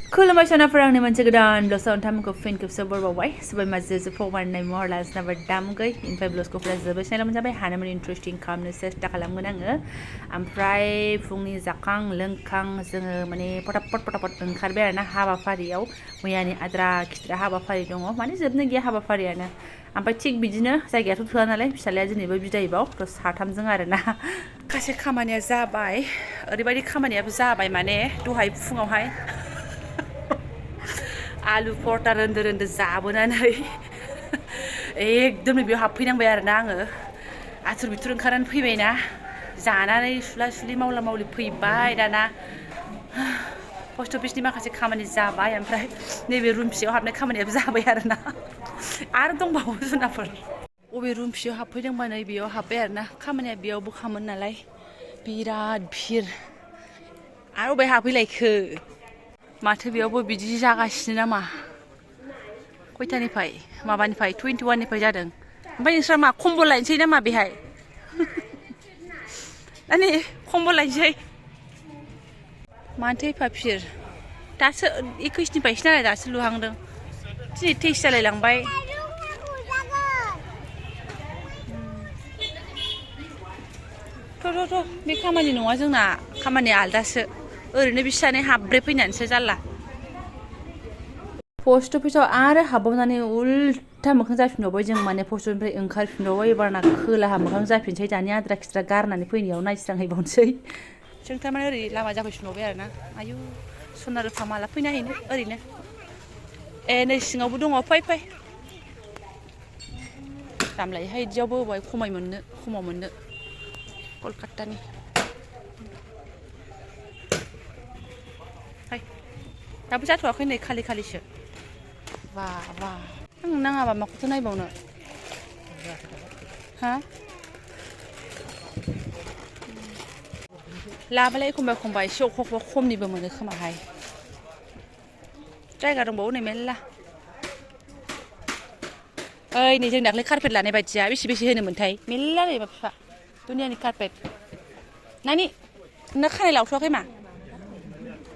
खुलुमबाय सनाफोर आंनि मोनसे गोदान ब्लगआव नोंथांमोनखौ फिन खेबसे बरबावबाय सबाय माजे फवारनाय महर लाजनाबा दामगै ओमफ्राय ब्लगखौ जोबोद नायनो मोनजाबाय हानायमानि इन्टारेस्टिं खालामनो सेस्था खालामगोन आङो ओमफ्राय फुंनि जाखां लोंखां जोङो माने पटापट ओंखारबाय आरोना हाबाफारियाव मैयानि आद्रा खिद्रा हाबाफारि दङ माने जोबनो गैया हाबाफारियानो ओमफ्राय थिग बिदिनो जायगायाथ' थोआ नालाय फिसालाया दिनैबो बिदायबाव थ' साथामजों आरोना माखासे खामानिया जाबाय ओरैबायदि खामानियाबो जाबाय माने दहाय फुङावहाय आलु परता रोन्दो रोन्दो जाबोनानै एकदम बेयाव हाबफैनांबाय आरोना आङो आथुर बिथुर ओंखारनानै फैबायना जानानै सुला सुलि मावला मावलि फैबाय दाना पस्ट अफिसनि माखासे खामानि जाबाय ओमफ्राय नैबे रुम फिसायाव हाबनाय खामानियाबो जाबाय आरोना आरो दंबावो जुनाफोर अबे रुम फिसायाव हाबफैदोंबा नै बेयाव हाबबाय आरोना खामानिया बेयावबो खामोन नालाय बिराद भिर आरो अबे हाबफैलायखो माथो बेयावबो बिदि जागासिनो नामा खयथानिफ्राय माबानिफ्राय 21 निफ्राय जादों ओमफ्राय नोंस्रा मा कम्बल लायनोसै नामा बेहाय माने कम्बल लायनोसै मानोथो एफा भिर दासो 21 निफ्रायसो नालाय दासो लुहांदों दिनै 23 जालायलांबाय थ' बे खामानि नङा जोंना खामानिया आलदासो ओरैनो बिसानै हाब्रे फैनानैसो जारला पस्ट अफिसाव आरो हाबबावनानै उल्था मोखां जाफिनबावबाय जों माने पस्ट अफिसनिफ्राय ओंखारफिनबावबाय एबारना खोलाहा मोखां जाफिनसै दानि आद्रा खिद्रा गारनानै फैनायाव नायस्रांहैबावनोसै जों थारमाने ओरै लामा जाफैफिनबावबाय आरोना आयु सना रुफा माला फैना हैनो ओरैनो नै सिङावबो दङ फै दाम लायोहाय बिदियावबो बहाय खमाव मोननो कलकातानि दाबो जाथ'वाखै नै खालिसो वाह आं नाङाबा माखौथो नायबावनो हा लाबालाय एखमबा एसे अखा खमनिबो मोनो खोमाहाय जायगा दंबावो नै मेरला ओइ नै जों दाख्लै कारपेट लानाय बायदिया बेसे होनोमोनथाय मेरला नै बिफा दुनियानि कारपेट नानि नोंना खानाय लावथ'वाखै मा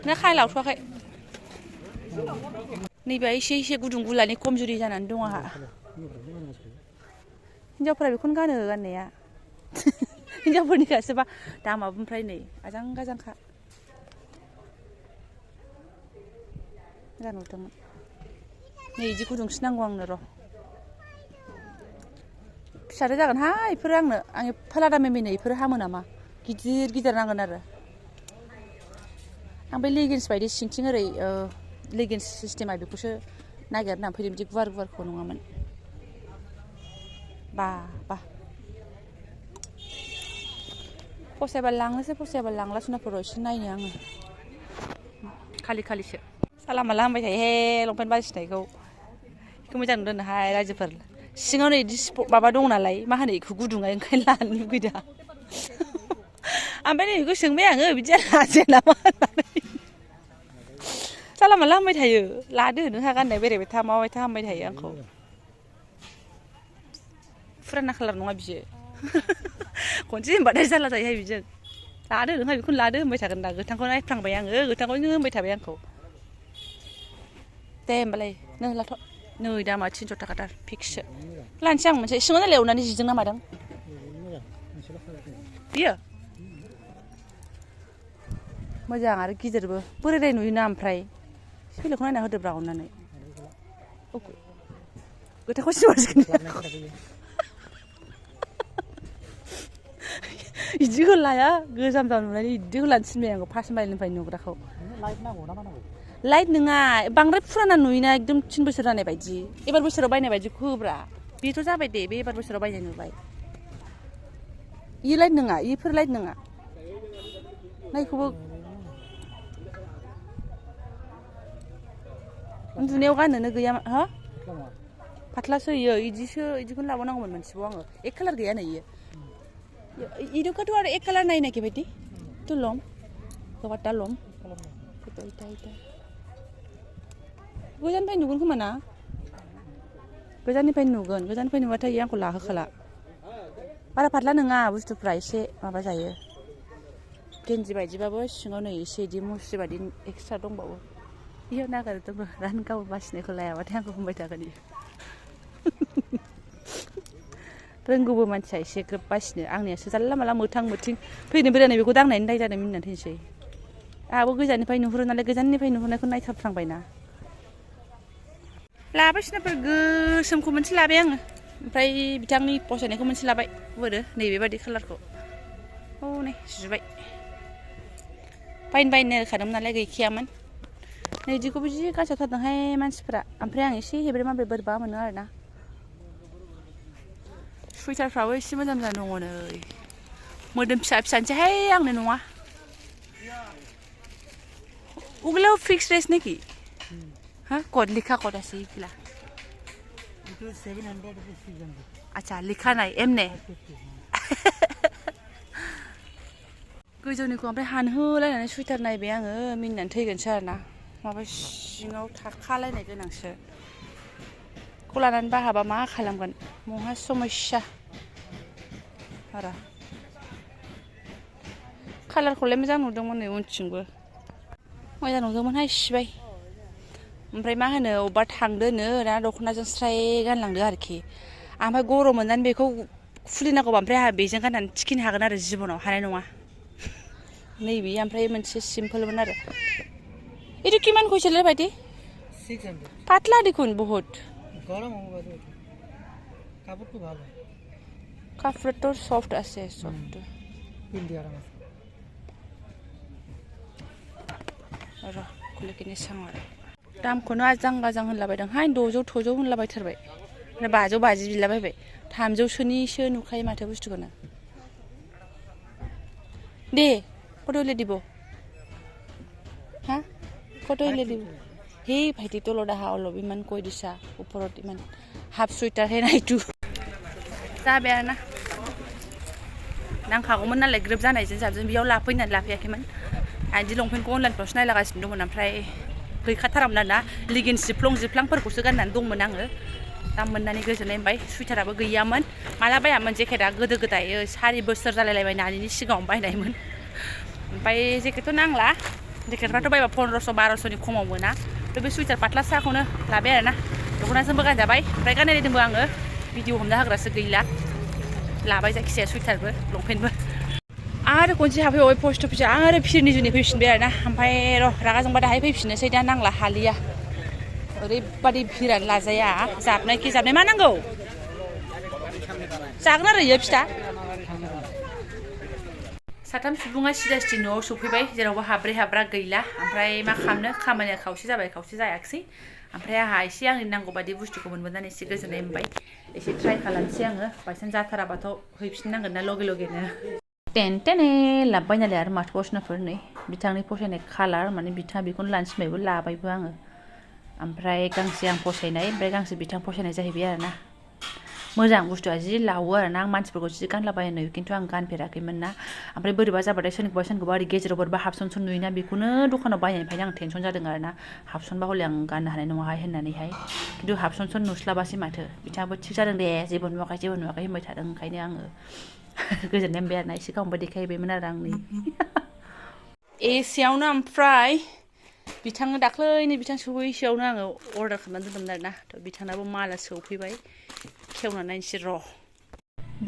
नोंना खानाय लावथ'वाखै नैबे एसे गुदुं गुलानि खमजुरि जानानै दं आंहा हिनजावफोरा बेखौनो गानो गाननाया हिनजावफोरनिखासोबा दामाबो ओमफ्राय नै आजां गाजांखा मोजां नुदोंमोन नै बिदि गुदुंसो नांगौ आंनो र' फिसाद्राय जागोनहाय बेफोरो आं एफा लादा मेमिनो बेफोरो हामो नामा गिदिर नांगोन आरो आं बे लेगिन्स बायदि सिंथिं ओरै लेगिन्स सिस्टेमा बेखौसो नागिरनानै फैदों बिदि गुवारखौ नङामोन बा फसायबा लांनोसै फसायाबा लांला सुनाफोराव एसे नायनो आङो खालिसो साला माला होनबाय थायो हे लंपेन्ट बासिनायखौ बेखौ मोजां नुदोंहाय रायजोफोर सिङाव नै बिदि माबा दं नालाय मा होनो बेखौ गुदुङा ओंखायनो लानो लुगैदों ओमफ्राय नै बेखौ सोंबाय आङो बिदि लाजाया नामा होननानै साला माला होनबाय थायो लादो नोंहा गाननाय बेरायबाय था माबाय था होनबाय थायो आंखौ फुराना खालार नङा बियो खनसे होनबाथाय जाला जायोहाय बिजों लादो नोंहा बेखौनो लादो होनबाय थागोन दा गोथांखौ नायफ्लांबाय आङो गोथांखौनो होनबाय थाबाय आंखौ दे होमबालाय नों लाथ' नै दामा 300 थाखाथार फिक्ससो लानोसै आं मोनसे सिङाव नालाय एवनानै जिदों ना मादों बियो मोजां आरो गिदिरबो बोरायनाय नुयोना ओमफ्राय बेलेगखौ नायना होदोब्रा अननानै गोथांखौ सिमारसिगोन बिदिखौ लाया गोजाम नुनानै बिदिखौ लानो थिनबाय आंखौ फार्स्ट माइलनिफ्राय नुग्राखौ लाइट नङा बांद्राय फुराना नुयोना एकदम 3 बोसोर जानाय बायदि एबार बोसोराव बायनाय बायदिखौ होब्रा बेथ' जाबाय दे बे एबार बोसोराव बायनाय नुबाय इयो लाइट नङा इफोर लाइट नङा नायखौबो उन्दुनायाव गाननोनो गैया हा फाथ्लासो इयो इदिखौनो लाबावनांगौमोन मोनसेबाव आङो एक कालार गैया नै इयो इदुकाथ' आरो एक कालार नायना के बायदि तो लम गवाटा लम गोजाननिफ्राय नुगोन खोमा ना गोजाननिफ्राय नुबाथाय आंखौ लाहोखाला बारा फाथ्ला नङा बुस्थुफ्रा एसे माबा जायो गेन्जि बायदिबाबो सिङाव नै एसे इदि मुस्रि बायदि एक्सट्रा दंबावो इयाव नागारदोंबो रान गाव बासिनायखौ लायाबाथाय आंखौ बुंबाय थागोन इयो रोंगौबो मानसिया एसे ग्रोब बासिनो आंनियासो जानला माला मोथां मोथिं फैनो बेरायनाय बेखौ दांनायनि दाय जादों मिनिनानै थैनोसै आंहाबो गोजाननिफ्राय नुहुरो नालाय गोजाननिफ्राय नुहुरनायखौ नायथाबफ्लांबायना लाबाय सिनाफोर गोसोमखौ मोनसे लाबाय आङो ओमफ्राय बिथांनि फसायनायखौ मोनसे लाबाय बोरो नैबेबादि कालारखौ औ नै सुबाय बायनो खादोंमोन नालाय गैखायामोन नै बिदिखौबो जि गानसावथारदोंहाय मानसिफ्रा ओमफ्राय आं एसे हेब्रे माब्रे बोरैबा मोनो आरोना सुइटारफ्राबो एसे मोजां मोजां दङ नै मोदोम फिसा फिसानिसैहाय आंनो नङा ওগুলো ফিক্সড রেস নাকি হ্যাঁ কত লেখা কত আছে এইগুলা itu 700 rupees 600 আচ্ছা লেখা নাই এমনে गोजौनिखौ ओमफ्राय हानहोलायनानै सुइटार नायबाय आङो मिनिनानै थैगोनसो आरोना माबा सिङाव थाखालायनाय गोनांसो खौ लानानै बाहाबा मा खालामगोन महा समस्या आरो कालारखौलाय मोजां नुदोंमोन नै उनथिंबो मोजां नुदोंमोनहाय सिबाय ओमफ्राय मा होनो अबेबा थांदोनो दा दख'नाजों स्राय गानलांदो आरोखि ओमफ्राय गरम मोननानै बेखौ खुलिनांगौबा ओमफ्राय आंहा बेजों गाननानै थिखिनो हागोन आरो जिबनाव हानाय नङा नैबे ओमफ्राय मोनसे सिम्पोलमोन आरो এইটো কিমান কৈছিলে ভাইটি 600 পাতলা দেখুন বহুত গরম হবে কাপড়টা ভালো কাপড়টো সফট আছে সফট পিন্দি আরাম আছে र खुले किने सांग आरो दामखौनो आजां गाजां होनलाबायदोंहाय 600 थजौ होनलाबायथारबाय ओमफ्राय 500 50 बिलाबायबाय 300सोनिसो नुखायो माथो बुस्थुखौनो দে কত হইলে দিব হ্যাঁ কত হইলে দিব হেই ভাইটি তলত আহা অলপ ইমান কৈ দিছা ওপৰত ইমান হাফ সুইটাৰ হে নাইটো जाबाय आरोना नांखागौमोन नालाय ग्रोब जानायजों जाबजों बेयाव लाफैनानै लाफैयाखैमोन आंदि लंपेन्टखौ अनलाइनफ्रावसो नायलागासिनो दंमोन ओमफ्राय गैखाथारामोन आरोना लिगिन जिफ्लं जिफ्लांफोरखौसो गाननानै दंमोन आङो दा मोननानै गोजोननाय मोनबाय सुइटाराबो गैयामोन माला बायामोन जेकेटआ गोदो गोदाय 4 बोसोर जालायलायबाय नानिनि सिगाङाव बायनायमोन ओमफ्राय जेकेटथ' नांला जेकेटफ्राथ' बायबा 1500 1200नि खमाव मोना बे सुइटार पातला साखौनो लाबाय आरोना दख'नाजोंबो गानजाबाय ओमफ्राय गाननायदोंबो आङो भिडिअ हमना होग्रासो गैला लाबाय जायखिजाया सुइटारबो लंपेन्टबो आरो खनसे हाबफैबावबाय पस्ट अफिसाव आरो फिरनि जुनि फैफिनबाय आरोना ओमफ्राय र' रागा जोंबा दाहाय फैफिननोसै दा नांला हालिया ओरैबादि भिरानो लाजाया जाबनायखि जाबनाय मा नांगौ जागोन आरो इयो फिथा साथाम सुबुङा सिदा सिदि न'आव सफैबाय जेरावबो हाब्रे हाब्रा गैला ओमफ्राय मा खालामनो खामानिया खावसे जाबाय खावसे जायाखिसै ओमफ्राय आंहा एसे आंनि नांगौ बादि बुस्थुखौ मोनबोनानै एसे गोजोननाय मोनबाय एसे ट्राइ खालामसै आङो बायसान्स जाथाराबाथ' हैफिननांगोन ना लगे लगेनो टेने लाबबाय नालाय आरो माथो बावसनाफोर नै बिथांनि फसायनाय कालार माने बिथाङा बेखौनो लानो थिनबायबो लाबायबो आङो ओमफ्राय गांसे आं फसायनाय ओमफ्राय गांसे बिथां फसायनाय जाहैबाय आरोना मोजां बुस्थुआ जि लावो आरोना आं मानसिफोरखौ जि गानलाबायनो खिन्थु आं गानफेराखैमोन ना ओमफ्राय बोरैबा जाबाथाय सोरनिखौबा ओरै गेजेराव बोरैबा हाबसन नुयोना बेखौनो दखानाव बायनायनिफ्रायनो आं टेनसन जादों आरोना हाबसनबा हले आं गाननो हानाय नङाहाय होननानैहाय खिन्थु हाबसन नुस्लाबासै माथो बिथाङाबो थिग जादों दे जेबो नुवाखै होनबाय थादों ओंखायनो आङो गोजोननाय मोनबाय आरोना एसे गावनोबो देखायबायमोन आरो आंनि एसेयावनो ओमफ्राय बिथांनो दाख्लैनो बिथां सौफैसेयावनो आङो अर्डार खालामनानै दोनदोंमोन आरोना थ' बिथांनाबो माला सौफैबाय खेवनानै नायनोसै र'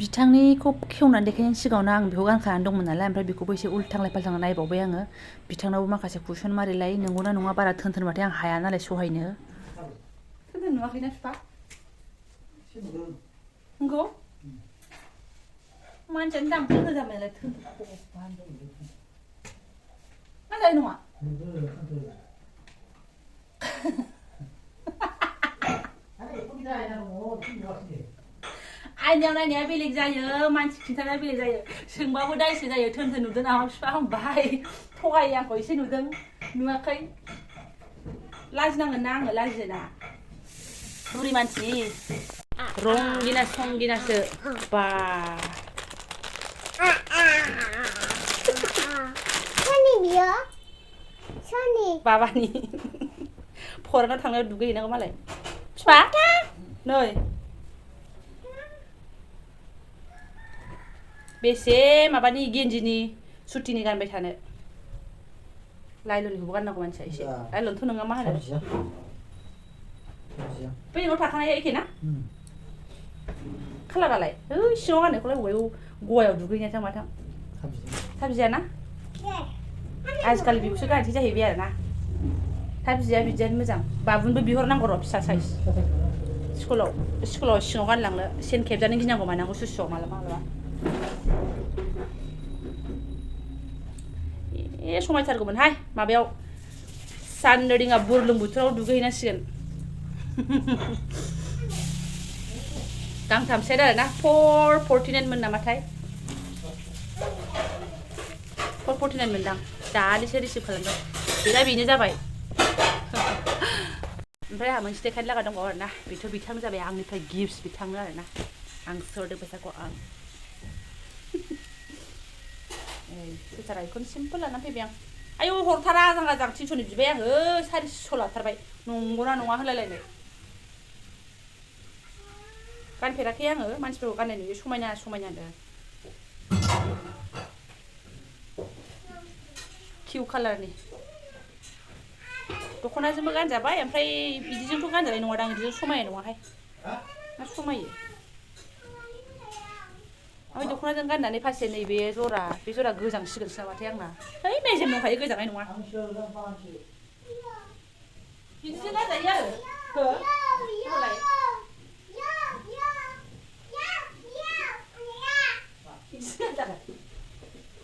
बिथांनिखौ खेवनानै देखायनायनि सिगाङावनो आं बेखौ गानखानानै दंमोन नालाय ओमफ्राय बेखौबो एसे उल्थांलाय फाल्थां नायबावबाय आङो बिथांनावबो माखासे कुइसन मारिलाय नंगौना नङा बारा थोनथोनबाथाय आं हाया नालाय सहायनो थोनथोन नुवाखैना फिफा नंगौ मानसियानो दामखौ होजाबायलाय थोनथोनखौ गानजानाय नङा आइनायाव नायनाया बेलेग जायो मानसि खिन्थानाया बेलेग जायो सोंबाबो दायसो जायो थोनथोन नुदों नामा बिफा होनबाय थगायो आंखौ एसे नुदों नुवाखै लाजिनांगोन ना आङो लाजियोना बुरि मानसि रंगिना संगिनासो बा सोरनि बियो सोरनि बाबानि फरायना थांनायाव दुगैहैनांगौ मालाय फिफा नै बेसे माबानि गेन्जिनि सुटिनि गानबाय थानो लाइलननिखौबो गाननांगौ मानसिया एसे लाइलनथ' नङा मा होनो बै न'आव थाखानाया एखे ना खालारालाय सिङाव गाननायखौलाय बबेयाव गवायाव दुगैनायथां माथां थाबजियाना आजिखालि बेखौसो गानसै जाहैबाय आरो ना थाबजिया बिदियानो मोजां बाबुनबो बिहरनांगौ र' फिसा साइज स्कुलाव सिङाव गानलांनो सेन खेबजानो गिनांगौ मानांगौ सुसुआव मालाबा समायथारगौमोनहाय माबायाव सानरिङा बुरलुंबुथुराव दुगैहैनांसिगोन गांथामसेट आरो ना 449 मोन नामाथाय 449 मोनदां दालिसो रिसिभ खालामदों गैला बेनो जाबाय ओमफ्राय आंहा मोनसे देखायनो लागा दंबावो आरोना बेथ' बिथांनो जाबाय आंनिफ्राय गिफ्ट बिथांनो आरोना आं सोरदों फैसाखौ आं फैसा बेखौनो सिम्पोल लानानै फैबाय आं आयौ हरथारा आजां गाजां 300नि बिबाय आङो 400 लाथारबाय नंगौना नङा होनलायलायनाय गानफेराखै आङो मानसिफोरखौ गाननाय नुयो समायना समायनानो किउ कालारनि दख'नाजोंबो गानजाबाय ओमफ्राय बिदिजोंथ' गानजानाय नङादां बिदिजों समायनाय नङाहाय मा समायो ओमफ्राय दख'नाजों गाननानै फारसे नैबे जरा बे जरा गोजांसिगोनसो नामाथाय आंना है मेजेम दंखायो गोजांनाय नङा बिदिजों गानजायो आरो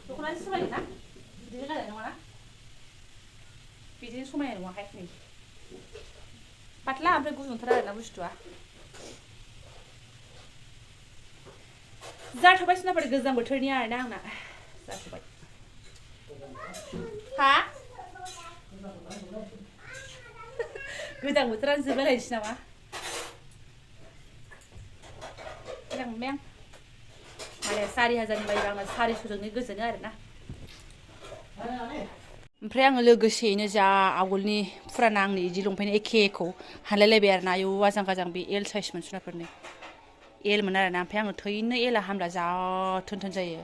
दख'नाजों समायो ना बिदिजों गानजानाय नङाना बिदिनो समायनाय नङाहाय नै पातला ओमफ्राय गुदुंथार आरोना बुस्थुआ जाथ'बाय सिनाफोर गोजां बोथोरनि आरोना आंना जाथ'बाय हा गोजां बोथोरानो जोबलायलायनोसै नामा मोजां मोनबाय आं माने 4000नि बायोबा आंना 400जोंनो गोजोनो आरोना ओमफ्राय आङो लोगोसेयैनो जा आवगोलनि फुराना आंनि इदि लंपेन्ट एखेखौ हानलायलायबाय आरोना आयौ आजां गाजां बे एल साइजमोन सुनाफोरनि एलमोन आरोना ओमफ्राय आङो थैनो एला हामला जा थोन जायो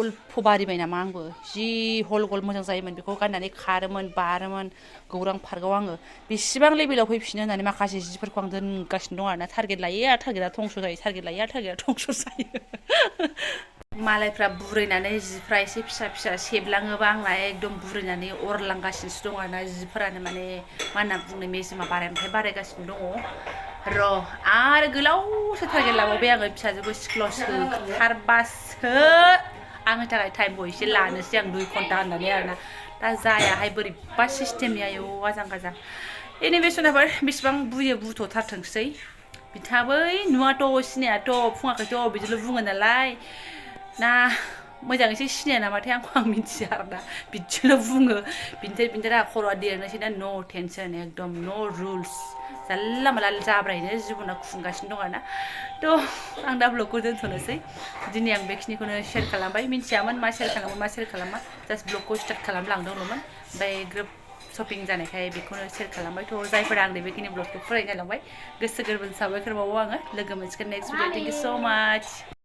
उल्फ बारिबाय नामा आंबो जि हल गल मोजां जायोमोन बेखौ गाननानै खारोमोन बारोमोन गौरां पार्कआव आङो बेसेबां लेभेलाव फैफिनो होननानै माखासे जिफोरखौ आं दोनगासिनो दं आरोना टारगेट लायो आरो टारगेटआ धंस जायो टारगेट लायो आरो टारगेटआ धंस जायो मालायफ्रा बुरैनानै जिफ्रा एसे फिसा फिसा सेबलाङोबा आंना एकदम बुरैनानै अरलांगासिनोसो दं आरोना जिफोरानो माने मा होनना बुंनो मेजेमा बारायनिफ्राय बारायगासिनो दङ र' आरो गोलावसो टारगेट लाबावबाय आङो फिसाजोखौ स्कुलाव सोथारबासो आंनि थाखाय टाइमखौ एसे लानोसै आं 2 घन्टा होननानै आरोना दा जायाहाय बोरैबा सिस्टेमनि आयौ आजां गाजां एनिमेसनाफोर बेसेबां बुयो बुथ'थारथोंसै बिथाङा बै नुवाथ' सिनायाथ' फुङाखैथ' बिदिल' बुङो नालाय ना मोजाङैसो सिनाया नामाथाय आंखौ आं मिथिया आरोना बिदिल' बुङो बिनिफ्राय आंहा खर'आ देरनोसै ना न' टेनसन एकदम न' रुल्स जानला मानला जाब्रायैनो जिबना खुंगासिनो दं आरोना थ' आं दा ब्लगखौ दोनथ'नोसै दिनै आं बेखिनिखौनो शेयार खालामबाय मिन्थियामोन मा शेयार खालामो मा शेयार खालामा जास्ट ब्लगखौ स्टार्ट खालामलांदोंल'मोन ओमफ्राय ग्रोब शपिं जानायखाय बेखौनो शेयार खालामबाय थ' जायफोरा आंनि बेखिनि ब्लगखौ फरायनो जालांबाय गोसो गोरबोजों साबायखर बावो आङो लोगो मोनसिगोन नेक्स्ट भिडिअ थेंक इउ स' माच